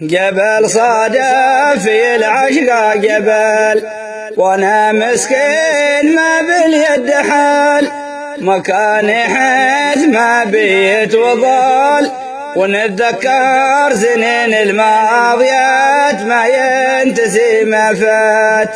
جبل صادف في العشق جبل، وانا مسكين ما باليد حال، مكان حيث ما بيت وضال، ونتذكر سنين الماضيات ما ينتسي ما فات.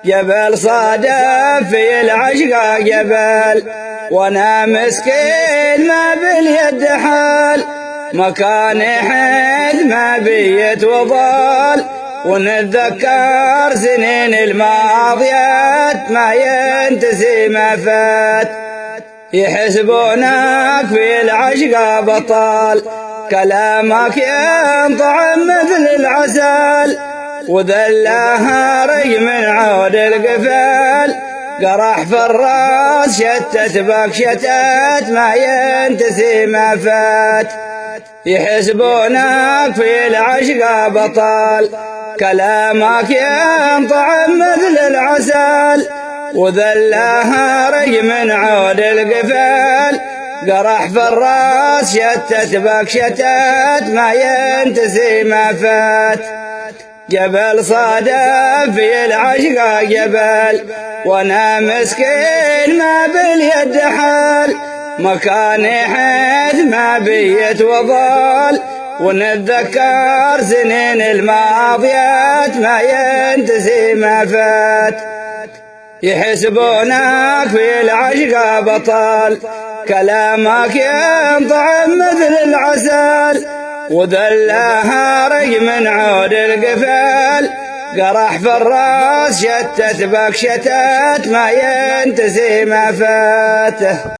جبل صادف في العشق جبل، وانا مسكين ما باليد حال، مكان حيث ما بيت وضال، ونتذكر سنين الماضيات ما ينتسي ما فات. يحسبونك في العشق بطال، كلامك ينطعم مثل العسل، وذلاها ري من عود القفال، قرح في الراس شتت بك شتات ما ينتسي ما فات. يحسبونك في العشق بطال، كلامك ينطعم مثل العسل، وذلاها ري من عود القفال، قرح في الراس شتت بك شتات ما ينتسي ما فات. جبل صادف في العشق جبل، وانا مسكين ما باليد حال، مكان حيث ما بيت وضال، ونتذكر سنين الماضيات ما ينتسي ما فات. يحسبونك في العشق بطال، كلامك ينطعم مثل العسل، وذلاها ري من عود القفال، قرح في الراس شتت بك شتات ما ينتسي ما فاته.